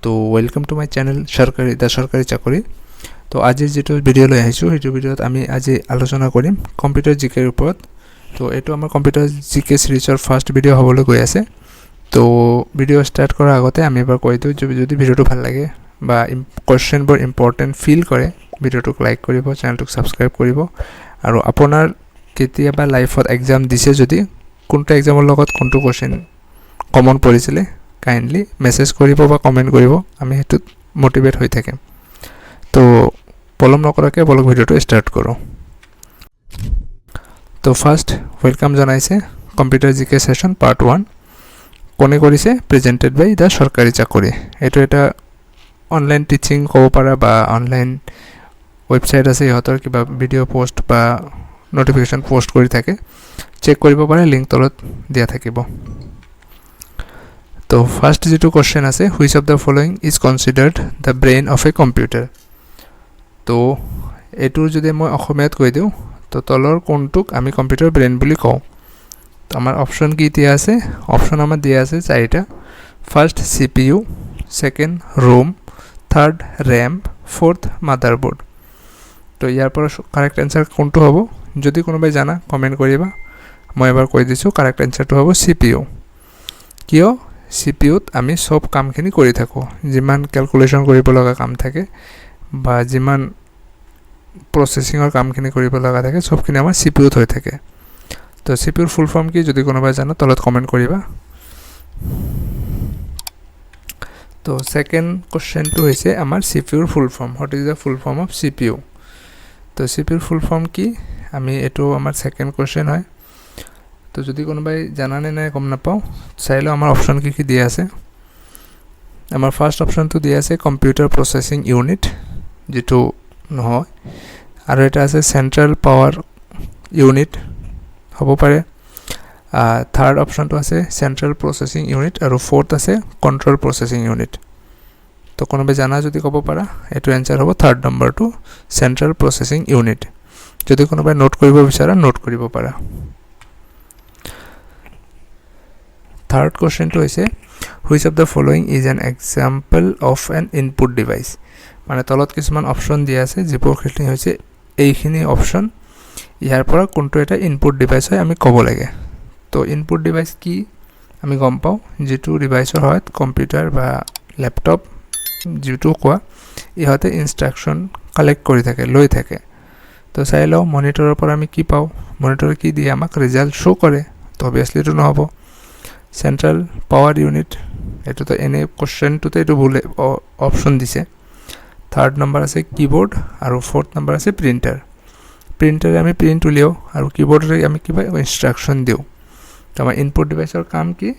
তো welcome to my channel সৰকাৰি চাকৰি। তো আজিৰ যেটো ভিডিও লৈ আহিছোঁ সেইটো ভিডিওত আমি আজি আলোচনা কৰিম কম্পিউটাৰ জিকেৰ ওপৰত। তো এইটো আমাৰ কম্পিউটাৰ জিকে সিৰিজৰ ফাৰ্ষ্ট ভিডিও হ'বলৈ গৈ আছে। তো ভিডিও ষ্টাৰ্ট কৰাৰ আগতে আমি এবাৰ কৈ দিওঁ যদি ভিডিওটো ভাল লাগে বা কোৱেশ্চনবোৰ ইম্পৰ্টেণ্ট ফিল কৰে ভিডিওটোক লাইক কৰিব, চেনেলটোক সাবস্ক্ৰাইব কৰিব। আৰু আপোনাৰ কেতিয়াবা লাইফত এক্সাম দিছে যদি কোনটো এক্সামৰ লগত কোনটো কোৱেশ্চন কমন পৰিছিলে কাইন্ডলি মেসেজ কৰিব বা কমেন্ট কৰিব, আমি হেতুত মোটিভেট হৈ থাকিম। তো পলম নকৰাকে বলক ভিডিওটো ষ্টাৰ্ট কৰোঁ। তো ফাৰ্ষ্ট ওয়েলকাম জনাইছে কম্পিউটাৰ জিকে সেশন পাৰ্ট 1 কোনে কৰিছে প্ৰেজেন্টেড বাই দা সৰকাৰি চাকৰি। এইটো এটা অনলাইন টিচিং ক'ব পাৰা বা অনলাইন ওয়েবসাইট আছে, ইহঁতৰ কিবা ভিডিও পোস্ট বা নোটিফিকেশন পোস্ট কৰি থাকে, চেক কৰিব পাৰে, লিংক তলত দিয়া থাকিব। তো ফার্স্ট যেটো কোশ্চেন আছে, which of the following is considered the brain of a computer. তো এটোৰ যদি মই অসমীয়াত কৈ দিওঁ তো তলৰ কোনটোক আমি কম্পিউটাৰ ব্ৰেইন বুলি কওঁ। তো আমাৰ অপশন কি দিয়া আছে, অপশন আমাৰ দিয়া আছে চাৰিটা। First CPU, second ROM, third RAM, fourth motherboard. তো ইয়াৰ পৰা কাৰেক্ট আনসাৰ কোনটো হ'ব যদি কোনোবাই জানা কমেন্ট কৰিবা। মই এবাৰ কৈ দিছোঁ কাৰেক্ট আনসাৰটো হ'ব সিপিইউ। কিয় সিপিইউত আমি সব কামখিনি কৰি থাকোঁ, যিমান ক্যালকুলেশন কৰিব লগা কাম থাকে বা যিমান প্ৰসেসিঙৰ কামখিনি কৰিব লগা থাকে সবখিনি আমাৰ সিপিইউত হৈ থাকে। তো সিপিইউৰ ফুল ফৰ্ম কি যদি কোনোবাই জানা তলত কমেন্ট কৰিবা। তো সেকেন্ড কোশ্চেনটো হৈছে আমাৰ সিপিইউৰ full form, what is the full form of CPU. তো সিপিইউৰ ফুল ফৰ্ম কি, আমি এটো আমাৰ সেকেন্ড কোশ্চেন হয়। তো যদি কোনোবাই জানানে নাই গম নাপাওঁ, চাই লওঁ আমাৰ অপশন কি দিয়া আছে। আমাৰ ফাৰ্স্ট অপশনটো দিয়া আছে কম্পিউটাৰ প্ৰসেসিং ইউনিট, যেটো নহয়, আৰু এটা আছে সেন্ট্ৰাল পাৱাৰ ইউনিট হ'ব পাৰে। থাৰ্ড অপশনটো আছে সেন্ট্ৰাল প্ৰসেসিং ইউনিট আৰু ফোৰ্থ আছে কন্ট্ৰোল প্ৰসেসিং ইউনিট। তো কোনোবাই জানা যদি ক'ব পাৰা, এটো এনসাৰ হ'ব থাৰ্ড নম্বৰটো সেন্ট্ৰাল প্ৰসেসিং ইউনিট। যদি কোনোবাই নোট কৰিব বিচাৰা নোট কৰিব পাৰা। থার্ড কোশ্চেনটো হৈছে which of the following is an example of N input device. মানে তলত কিছুমান অপশন দিয়া আছে যিবোৰখিনি হৈছে এইখিনি অপশন, ইয়াৰ পৰা কোনটো এটা ইনপুট ডিভাইস হয় আমি ক'ব লাগে। তো ইনপুট ডিভাইস কি আমি গম পাওঁ, যেটো ডিভাইসৰ হয় কম্পিউটাৰ বা ল্যাপটপ যেটো কোৱা, ইহঁতে ইনস্ট্ৰাকশন কালেক্ট কৰি থাকে, লৈ থাকে। তো চাই লওঁ মনিটৰৰ পৰা আমি কি পাওঁ, মনিটৰে কি দিয়ে আমাক ৰিজাল্ট শো কৰে। তো অবভিয়াসলি এটো নহ'ব। সেন্ট্রাল পাওয়ার ইউনিট, এটো তো এনে কোশ্চেনটোতে এটো ভুল অপশন দিছে। থার্ড নাম্বার আছে কিবোর্ড আৰু ফোৰ্থ নাম্বাৰ আছে প্ৰিন্টাৰ। প্ৰিন্টাৰে আমি প্ৰিন্ট উলিয়াও আৰু কিবোৰ্ডৰে আমি কিবা ইনস্ট্ৰাকশন দিওঁ। তো আমাৰ ইনপুট ডিভাইসৰ কাম কি,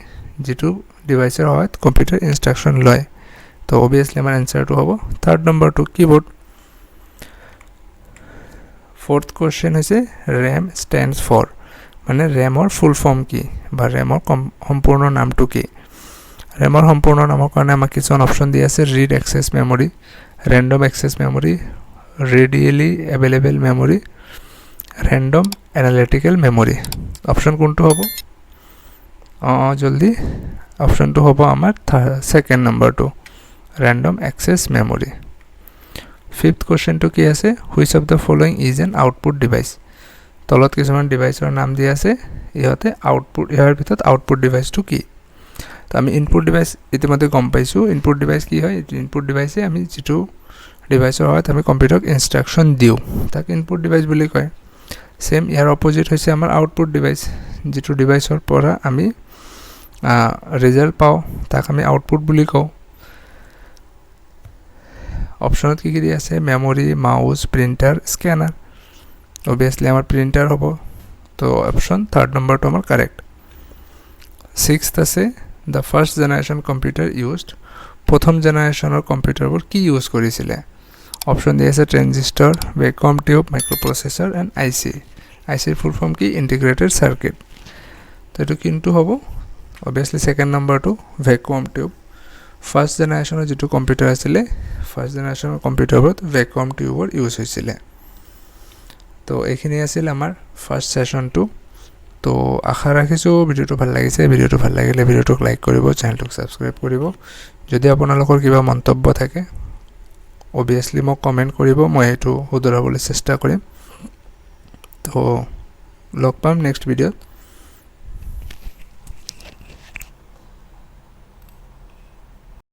যেটো ডিভাইসৰ হয় কম্পিউটাৰ ইনস্ট্ৰাকশন লয়। তো অবভিয়াসলি আমাৰ এনসাৰটো হ'ব থাৰ্ড নম্বৰটো কিবোৰ্ড। ফোৰ্থ কোশ্চেন হৈছে ৰ্যাম স্ট্যান্ডস ফৰ, মানে ৰ্যামৰ ফুল ফৰ্ম কি বা ৰ্যামৰ সম্পূৰ্ণ নামটো কি। ৰ্যামৰ সম্পূৰ্ণ নামৰ কাৰণে আমাক কিছুমান অপশন দিয়া আছে, read access memory, random access memory, readily available memory, random analytical memory. Option কোনটো হ'ব, জলদি অপশনটো হ'ব আমাৰ সেকেন্ড নম্বৰটো ৰেন্ডম এক্সেস মেমৰি। ফিফথ কোশ্চেনটো কি আছে, which of the following is an output device. তলত কিছুমান ডিভাইসৰ নাম দিয়া আছে, ইহঁতে আউটপুট, ইয়াৰ ভিতৰত আউটপুট ডিভাইসটো কি। তো আমি ইনপুট ডিভাইস ইতিমধ্যে গম পাইছোঁ। ইনপুট ডিভাইস কি হয়, ইনপুট ডিভাইসে আমি যেটো ডিভাইসৰ হয় আমি কম্পিউটাৰক ইনস্ট্ৰাকশন দিওঁ, তাক ইনপুট ডিভাইস বুলি কয়। সেম ইয়াৰ অপোজিট হৈছে আমাৰ আউটপুট ডিভাইস, যেটো ডিভাইসৰ পৰা আমি ৰিজাল্ট পাওঁ তাক আমি আউটপুট বুলি কওঁ। অপশনত কি দিয়া আছে, memory, mouse, printer, scanner. Obviously আমার প্রিন্টার হ'ব। তো অপশন থার্ড নম্বরটো আমার কারেক্ট। সিক্সথ আছে the first generation computer used. প্রথম জেনারেশনের কম্পিউটাৰবোৰ কি ইউজ কৰিছিলে। অপশন দিয়া আছে transistor, vacuum tube, microprocessor and IC. আইসির ফুল ফর্ম কি, ইন্টিগ্রেটেড সার্কিট। তো এটো কিন্তু হ'ব অবভিয়াসলি সেকেন্ড নম্বৰটো ভ্যাকুয়াম টিউব। ফাৰ্স্ট জেনাৰেশনেৰ যেটো কম্পিউটাৰ আছিলে, ফাৰ্স্ট জেনাৰেশনেৰ কম্পিউটাৰবোৰত ভ্যাকুয়াম টিউবৰ ইউজ হৈছিলে। তো এইখিনি আছিল আমাৰ ফাৰ্স্ট সেশনটো। তো আশা ৰাখিছোঁ ভিডিঅ'টো ভাল লাগিছে। ভিডিঅ'টো ভাল লাগিলে ভিডিঅ'টোক লাইক কৰিব, চেনেলটোক ছাবস্ক্ৰাইব কৰিব। যদি আপোনালোকৰ কিবা মন্তব্য থাকে অবভিয়াছলি মোক কমেণ্ট কৰিব, মই সেইটো শুধৰাবলৈ চেষ্টা কৰিম। তো লগ পাম নেক্সট ভিডিঅ'ত।